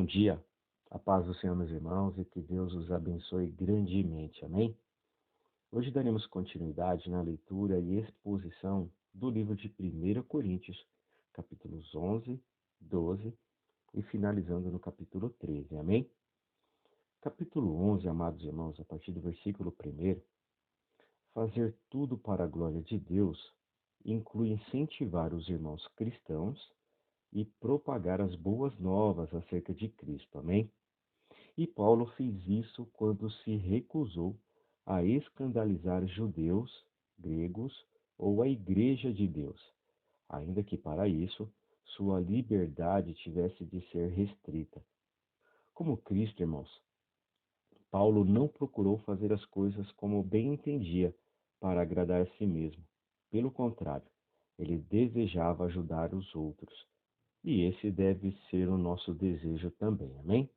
Bom dia, a paz do Senhor, meus irmãos, e que Deus os abençoe grandemente. Amém? Hoje daremos continuidade na leitura e exposição do livro de 1 Coríntios, capítulos 11, 12 e finalizando no capítulo 13. Amém? Capítulo 11, amados irmãos, a partir do versículo 1, fazer tudo para a glória de Deus inclui incentivar os irmãos cristãos e propagar as boas novas acerca de Cristo. Amém? E Paulo fez isso quando se recusou a escandalizar judeus, gregos ou a Igreja de Deus, ainda que para isso sua liberdade tivesse de ser restrita. Como Cristo, irmãos, Paulo não procurou fazer as coisas como bem entendia para agradar a si mesmo. Pelo contrário, ele desejava ajudar os outros. E esse deve ser o nosso desejo também. Amém?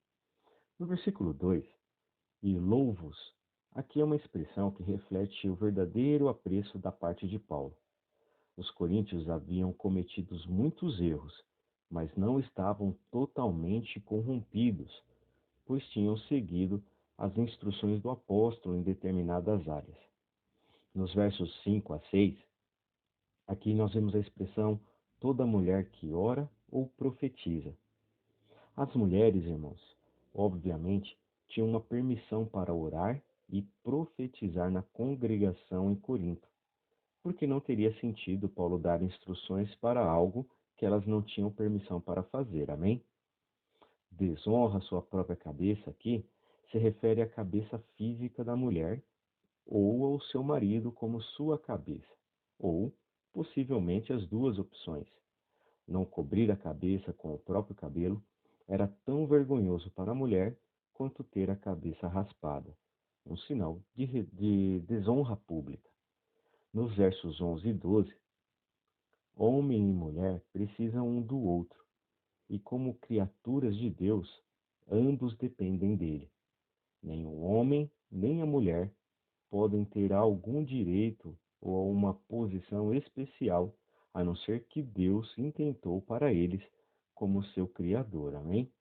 No versículo 2, e louvo-os, aqui é uma expressão que reflete o verdadeiro apreço da parte de Paulo. Os coríntios haviam cometido muitos erros, mas não estavam totalmente corrompidos, pois tinham seguido as instruções do apóstolo em determinadas áreas. Nos versos 5 a 6, aqui nós vemos a expressão toda mulher que ora ou profetiza. As mulheres, irmãos, obviamente, tinham uma permissão para orar e profetizar na congregação em Corinto, porque não teria sentido Paulo dar instruções para algo que elas não tinham permissão para fazer. Amém? Desonra sua própria cabeça aqui se refere à cabeça física da mulher ou ao seu marido como sua cabeça, ou possivelmente as duas opções. Não cobrir a cabeça com o próprio cabelo era tão vergonhoso para a mulher quanto ter a cabeça raspada, um sinal de desonra pública. Nos versos 11 e 12, homem e mulher precisam um do outro, e como criaturas de Deus, ambos dependem dele. Nem o homem, nem a mulher podem ter algum direito ou uma posição especial, a não ser que Deus intentou para eles como seu Criador. Amém?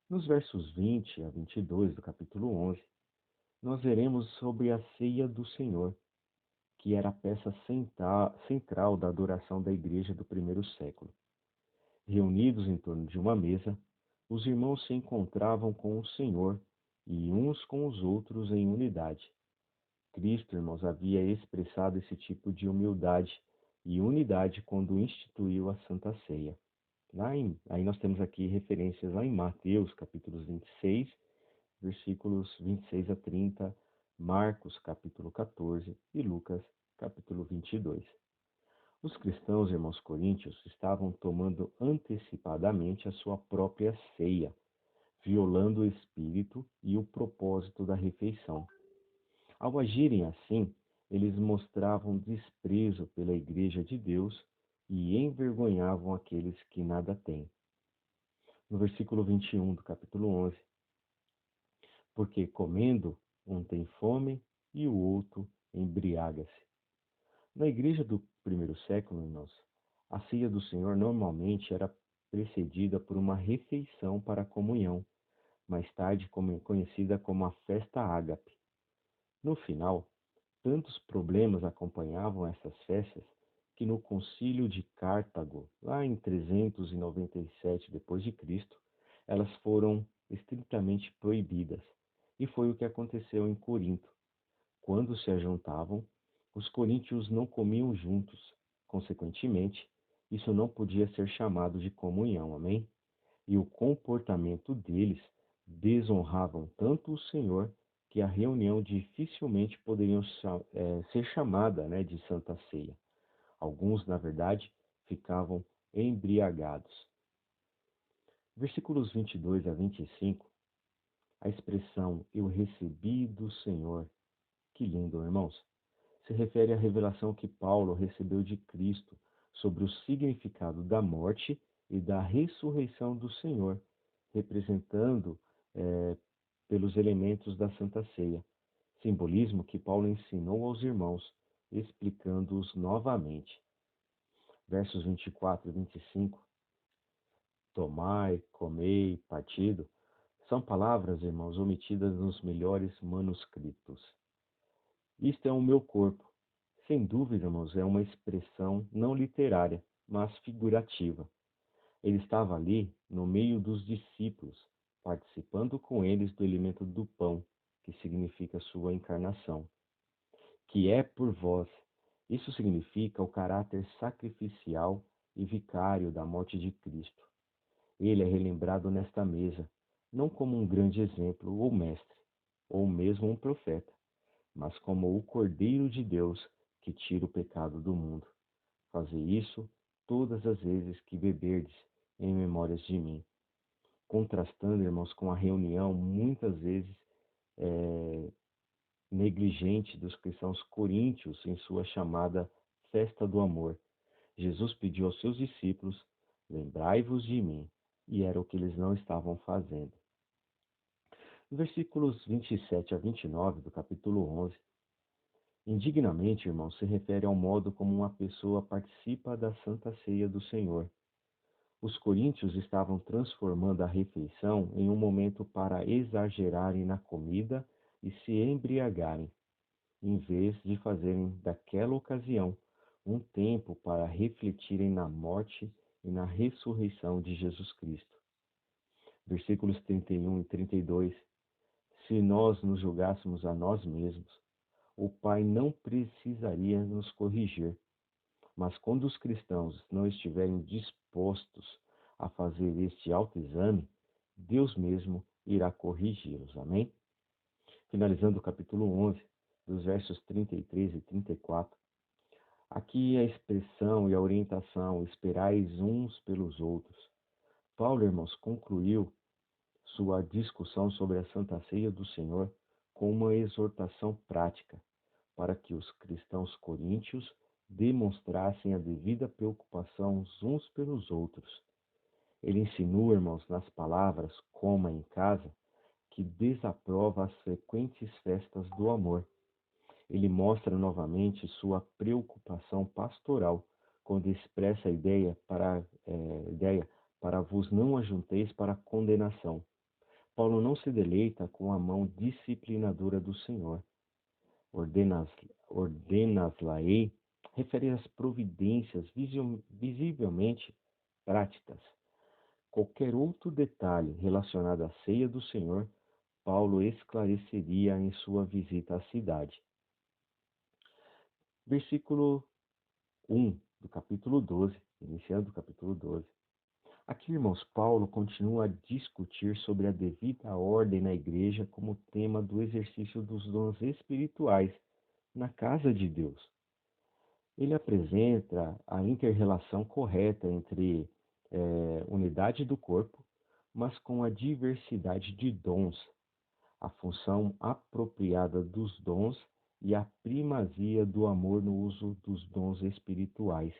Nos versos 20 a 22 do capítulo 11, nós veremos sobre a ceia do Senhor, que era a peça central da adoração da igreja do primeiro século. Reunidos em torno de uma mesa, os irmãos se encontravam com o Senhor e uns com os outros em unidade. Cristo, irmãos, havia expressado esse tipo de humildade e unidade quando instituiu a Santa Ceia. Aí nós temos aqui referências lá em Mateus, capítulos 26, versículos 26 a 30, Marcos, capítulo 14 e Lucas, capítulo 22. Os cristãos, irmãos coríntios, estavam tomando antecipadamente a sua própria ceia, violando o espírito e o propósito da refeição. Ao agirem assim, eles mostravam desprezo pela Igreja de Deus e envergonhavam aqueles que nada têm. No versículo 21 do capítulo 11, porque comendo, um tem fome e o outro embriaga-se. Na igreja do primeiro século, irmãos, a ceia do Senhor normalmente era precedida por uma refeição para a comunhão, mais tarde conhecida como a festa ágape. No final, tantos problemas acompanhavam essas festas que no Concílio de Cartago, lá em 397 d.C., elas foram estritamente proibidas. E foi o que aconteceu em Corinto. Quando se ajuntavam, os coríntios não comiam juntos. Consequentemente, isso não podia ser chamado de comunhão, amém? E o comportamento deles desonravam tanto o Senhor que a reunião dificilmente poderia ser chamada, de Santa Ceia. Alguns, na verdade, ficavam embriagados. Versículos 22 a 25, a expressão "eu recebi do Senhor", que lindo, irmãos, se refere à revelação que Paulo recebeu de Cristo sobre o significado da morte e da ressurreição do Senhor, representando pelos elementos da Santa Ceia, simbolismo que Paulo ensinou aos irmãos, explicando-os novamente. Versos 24 e 25. tomai, comei, partido, são palavras, irmãos, omitidas nos melhores manuscritos. Isto é o meu corpo. Sem dúvida, irmãos, é uma expressão não literária, mas figurativa. Ele estava ali, no meio dos discípulos, participando com eles do elemento do pão, que significa sua encarnação, que é por vós. Isso significa o caráter sacrificial e vicário da morte de Cristo. Ele é relembrado nesta mesa, não como um grande exemplo ou mestre, ou mesmo um profeta, mas como o Cordeiro de Deus que tira o pecado do mundo. Fazei isso todas as vezes que beberdes em memórias de mim. Contrastando, irmãos, com a reunião muitas vezes é, negligente dos cristãos coríntios em sua chamada Festa do Amor. Jesus pediu aos seus discípulos: lembrai-vos de mim, e era o que eles não estavam fazendo. Versículos 27 a 29 do capítulo 11. Indignamente, irmão, se refere ao modo como uma pessoa participa da Santa Ceia do Senhor. Os coríntios estavam transformando a refeição em um momento para exagerarem na comida e se embriagarem, em vez de fazerem daquela ocasião um tempo para refletirem na morte e na ressurreição de Jesus Cristo. Versículos 31 e 32. Se nós nos julgássemos a nós mesmos, o Pai não precisaria nos corrigir. Mas quando os cristãos não estiverem dispostos a fazer este autoexame, Deus mesmo irá corrigi-los. Amém? Finalizando o capítulo 11, dos versos 33 e 34. Aqui a expressão e a orientação, esperais uns pelos outros. Paulo, irmãos, concluiu sua discussão sobre a Santa Ceia do Senhor com uma exortação prática para que os cristãos coríntios demonstrassem a devida preocupação uns pelos outros. Ele ensinou, irmãos, nas palavras coma em casa, que desaprova as frequentes festas do amor. Ele mostra novamente sua preocupação pastoral quando expressa a ideia para vos não ajunteis para a condenação. Paulo não se deleita com a mão disciplinadora do Senhor. Ordenas-la-ei refere às providências visivelmente práticas. Qualquer outro detalhe relacionado à ceia do Senhor, Paulo esclareceria em sua visita à cidade. Versículo 1 do capítulo 12, iniciando o capítulo 12. Aqui, irmãos, Paulo continua a discutir sobre a devida ordem na igreja como tema do exercício dos dons espirituais na casa de Deus. Ele apresenta a inter-relação correta entre unidade do corpo, mas com a diversidade de dons, a função apropriada dos dons e a primazia do amor no uso dos dons espirituais.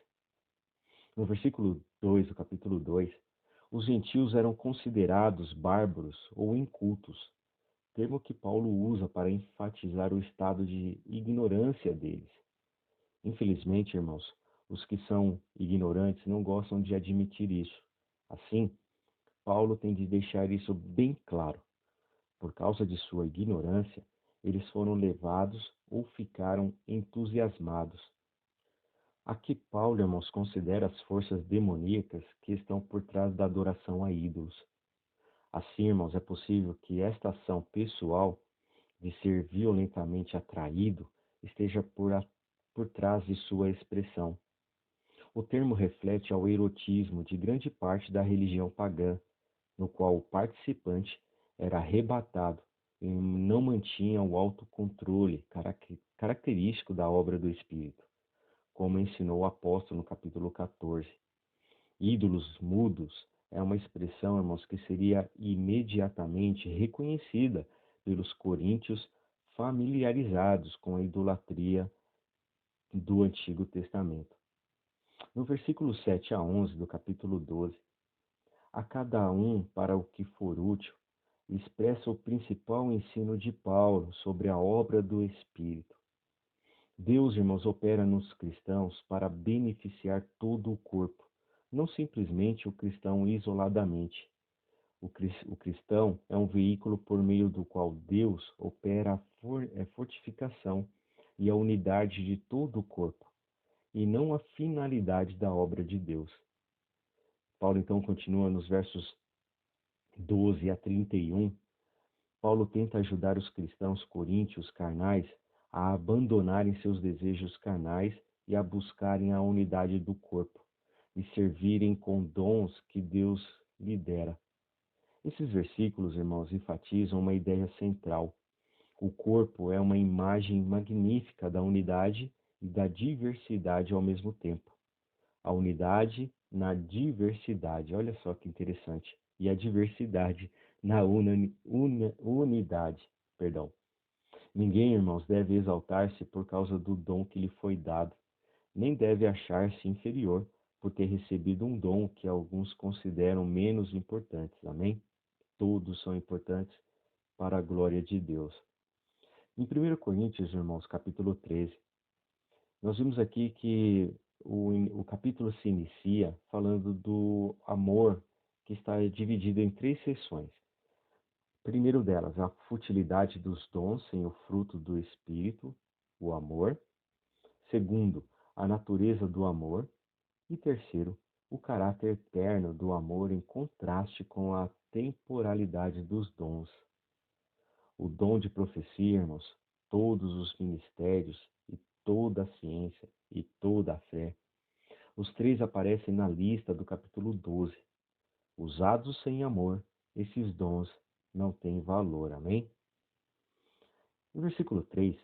No versículo 2 do capítulo 2, os gentios eram considerados bárbaros ou incultos, termo que Paulo usa para enfatizar o estado de ignorância deles. Infelizmente, irmãos, os que são ignorantes não gostam de admitir isso. Assim, Paulo tem de deixar isso bem claro. Por causa de sua ignorância, eles foram levados ou ficaram entusiasmados. Aqui Paulo, irmãos, considera as forças demoníacas que estão por trás da adoração a ídolos. Assim, irmãos, é possível que esta ação pessoal de ser violentamente atraído esteja por trás de sua expressão. O termo reflete ao erotismo de grande parte da religião pagã, no qual o participante era arrebatado e não mantinha o autocontrole característico da obra do Espírito, como ensinou o apóstolo no capítulo 14. Ídolos mudos é uma expressão, irmãos, que seria imediatamente reconhecida pelos coríntios familiarizados com a idolatria do Antigo Testamento. No versículo 7 a 11 do capítulo 12, a cada um para o que for útil, expressa o principal ensino de Paulo sobre a obra do Espírito. Deus, irmãos, opera nos cristãos para beneficiar todo o corpo, não simplesmente o cristão isoladamente. O cristão é um veículo por meio do qual Deus opera a fortificação e a unidade de todo o corpo, e não a finalidade da obra de Deus. Paulo então continua nos versos 12 a 31. Paulo tenta ajudar os cristãos coríntios carnais a abandonarem seus desejos carnais e a buscarem a unidade do corpo e servirem com dons que Deus lhe dera. Esses versículos, irmãos, enfatizam uma ideia central. O corpo é uma imagem magnífica da unidade e da diversidade ao mesmo tempo. A unidade na diversidade, olha só que interessante, e a diversidade na unidade, perdão. Ninguém, irmãos, deve exaltar-se por causa do dom que lhe foi dado, nem deve achar-se inferior por ter recebido um dom que alguns consideram menos importantes. Amém? Todos são importantes para a glória de Deus. Em 1 Coríntios, irmãos, capítulo 13, nós vimos aqui que o capítulo se inicia falando do amor que está dividido em três seções. Primeiro delas, a futilidade dos dons sem o fruto do Espírito, o amor. Segundo, a natureza do amor. E terceiro, o caráter eterno do amor em contraste com a temporalidade dos dons. O dom de profecia, irmãos, todos os ministérios e toda a ciência e toda a fé. Os três aparecem na lista do capítulo 12. Usados sem amor, esses dons não têm valor. Amém? No versículo 3,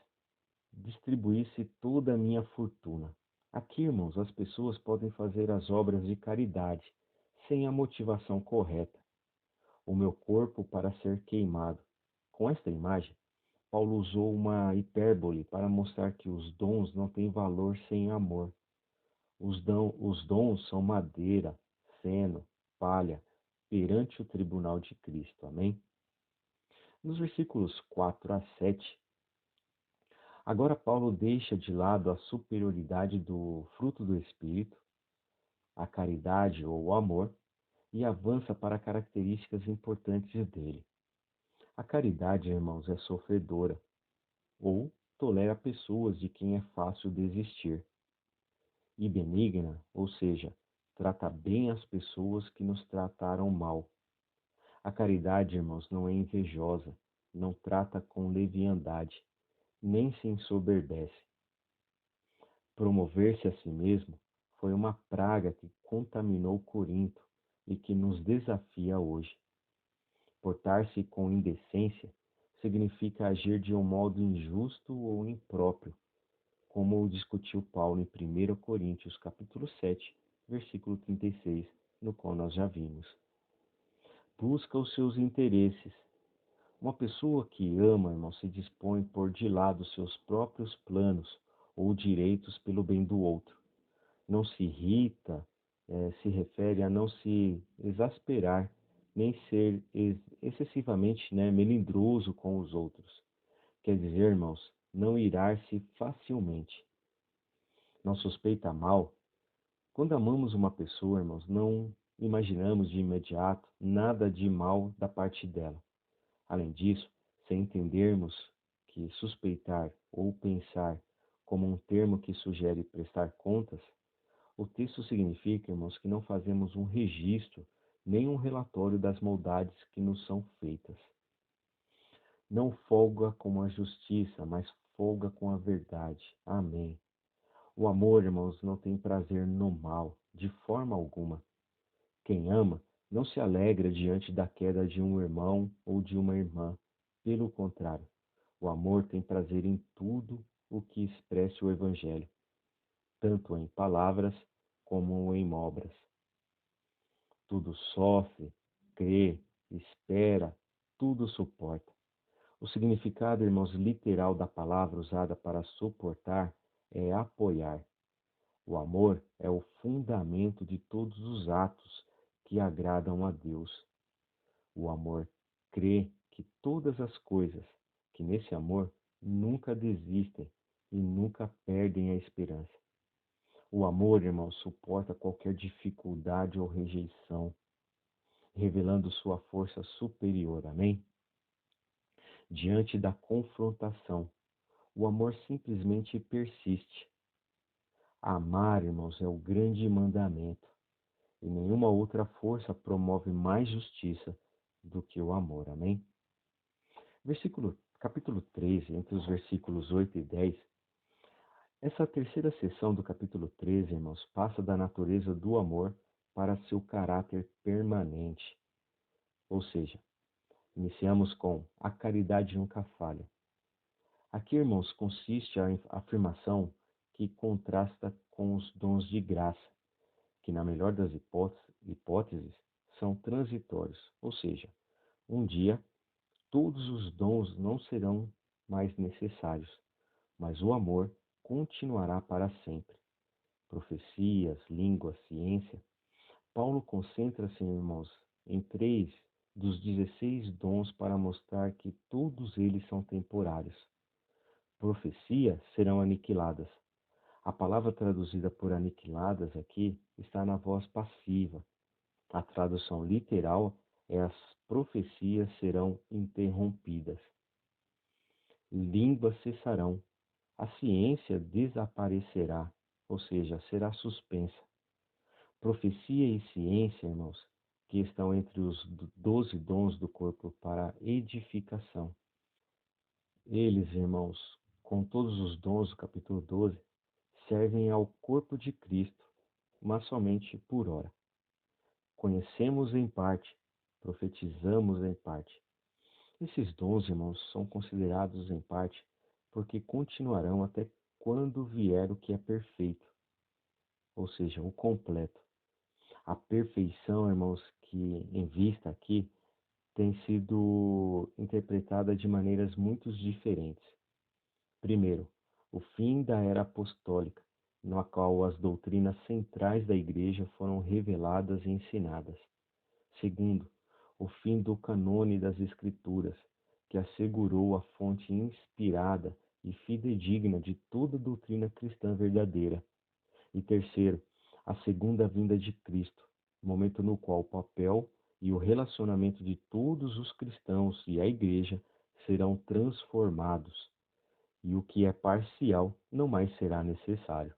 distribuísse toda a minha fortuna. Aqui, irmãos, as pessoas podem fazer as obras de caridade sem a motivação correta. O meu corpo para ser queimado. Com esta imagem, Paulo usou uma hipérbole para mostrar que os dons não têm valor sem amor. Os dons são madeira, feno, palha, perante o tribunal de Cristo. Amém? Nos versículos 4 a 7, agora Paulo deixa de lado a superioridade do fruto do Espírito, a caridade ou o amor, e avança para características importantes dele. A caridade, irmãos, é sofredora, ou tolera pessoas de quem é fácil desistir. E benigna, ou seja, trata bem as pessoas que nos trataram mal. A caridade, irmãos, não é invejosa, não trata com leviandade, nem se ensoberbece. Promover-se a si mesmo foi uma praga que contaminou Corinto e que nos desafia hoje. Portar-se com indecência significa agir de um modo injusto ou impróprio, como discutiu Paulo em 1 Coríntios capítulo 7, versículo 36, no qual nós já vimos. Busca os seus interesses. Uma pessoa que ama, irmão, se dispõe a pôr de lado seus próprios planos ou direitos pelo bem do outro. Não se irrita, se refere a não se exasperar, nem ser excessivamente, melindroso com os outros. Quer dizer, irmãos, não irar-se facilmente. Não suspeita mal. Quando amamos uma pessoa, irmãos, não imaginamos de imediato nada de mal da parte dela. Além disso, sem entendermos que suspeitar ou pensar como um termo que sugere prestar contas, o texto significa, irmãos, que não fazemos um registro nem um relatório das maldades que nos são feitas. Não folga com a justiça, mas folga com a verdade. Amém. O amor, irmãos, não tem prazer no mal, de forma alguma. Quem ama não se alegra diante da queda de um irmão ou de uma irmã. Pelo contrário, o amor tem prazer em tudo o que expresse o Evangelho, tanto em palavras como em obras. Tudo sofre, crê, espera, tudo suporta. O significado, irmãos, literal da palavra usada para suportar é apoiar. O amor é o fundamento de todos os atos que agradam a Deus. O amor crê que todas as coisas, que nesse amor nunca desistem e nunca perdem a esperança. O amor, irmãos, suporta qualquer dificuldade ou rejeição, revelando sua força superior. Amém? Diante da confrontação, o amor simplesmente persiste. Amar, irmãos, é o grande mandamento, e nenhuma outra força promove mais justiça do que o amor. Amém? Capítulo 13, entre os versículos 8 e 10, essa terceira seção do capítulo 13, irmãos, passa da natureza do amor para seu caráter permanente. Ou seja, iniciamos com a caridade nunca falha. Aqui, irmãos, consiste a afirmação que contrasta com os dons de graça, que, na melhor das hipóteses, são transitórios. Ou seja, um dia todos os dons não serão mais necessários, mas o amor continuará para sempre. Profecias, língua, ciência. Paulo concentra-se, irmãos, em 3 dos 16 dons para mostrar que todos eles são temporários. Profecias serão aniquiladas. A palavra traduzida por aniquiladas aqui está na voz passiva. A tradução literal é as profecias serão interrompidas. Línguas cessarão. A ciência desaparecerá, ou seja, será suspensa. Profecia e ciência, irmãos, que estão entre os 12 dons do corpo para edificação. Eles, irmãos, com todos os dons do capítulo 12, servem ao corpo de Cristo, mas somente por ora. Conhecemos em parte, profetizamos em parte. Esses dons, irmãos, são considerados em parte porque continuarão até quando vier o que é perfeito, ou seja, o completo. A perfeição, irmãos, que em vista aqui tem sido interpretada de maneiras muito diferentes. Primeiro, o fim da era apostólica, na qual as doutrinas centrais da igreja foram reveladas e ensinadas. Segundo, o fim do cânone das Escrituras, que assegurou a fonte inspirada e fidedigna de toda doutrina cristã verdadeira. E terceiro, a segunda vinda de Cristo, momento no qual o papel e o relacionamento de todos os cristãos e a igreja serão transformados, e o que é parcial não mais será necessário.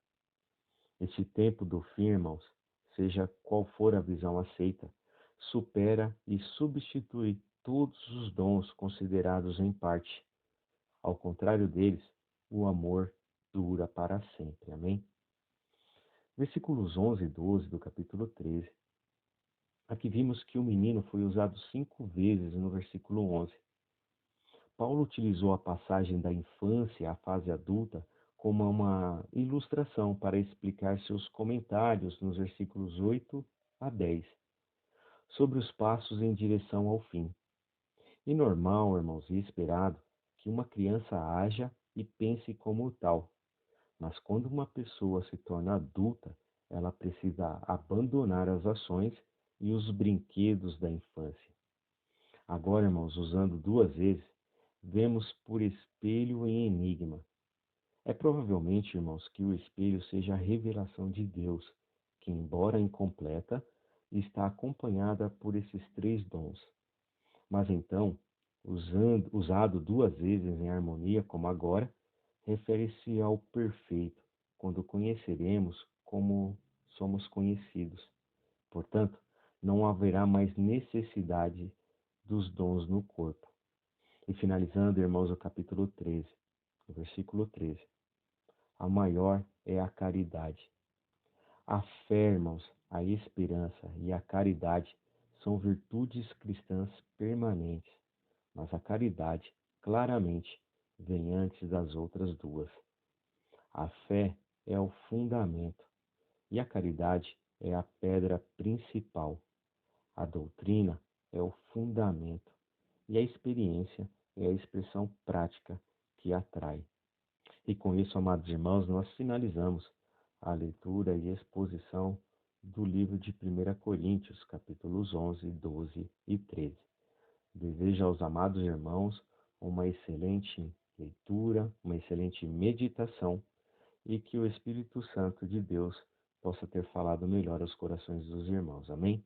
Este tempo do fim, irmãos, seja qual for a visão aceita, supera e substitui todos os dons considerados em parte. Ao contrário deles, o amor dura para sempre. Amém? Versículos 11 e 12 do capítulo 13. Aqui vimos que o menino foi usado 5 vezes no versículo 11. Paulo utilizou a passagem da infância à fase adulta como uma ilustração para explicar seus comentários nos versículos 8 a 10, sobre os passos em direção ao fim. E normal, irmãos, e esperado que uma criança haja e pense como tal. Mas quando uma pessoa se torna adulta, ela precisa abandonar as ações e os brinquedos da infância. Agora, irmãos, usando 2 vezes, vemos por espelho em enigma. É provavelmente, irmãos, que o espelho seja a revelação de Deus, que, embora incompleta, está acompanhada por esses 3 dons. Mas então, usado 2 vezes em harmonia, como agora, refere-se ao perfeito, quando conheceremos como somos conhecidos. Portanto, não haverá mais necessidade dos dons no corpo. E finalizando, irmãos, o capítulo 13, o versículo 13. A maior é a caridade. A fé, irmãos, a esperança e a caridade são virtudes cristãs permanentes, mas a caridade, claramente, vem antes das outras 2. A fé é o fundamento e a caridade é a pedra principal. A doutrina é o fundamento e a experiência é a expressão prática que atrai. E com isso, amados irmãos, nós finalizamos a leitura e exposição do livro de 1 Coríntios, capítulos 11, 12 e 13. Desejo aos amados irmãos uma excelente leitura, uma excelente meditação e que o Espírito Santo de Deus possa ter falado melhor aos corações dos irmãos. Amém?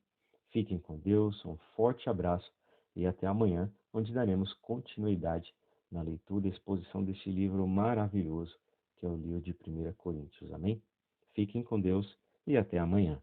Fiquem com Deus, um forte abraço e até amanhã, onde daremos continuidade na leitura e exposição deste livro maravilhoso, que é o livro de 1 Coríntios. Amém? Fiquem com Deus e até amanhã.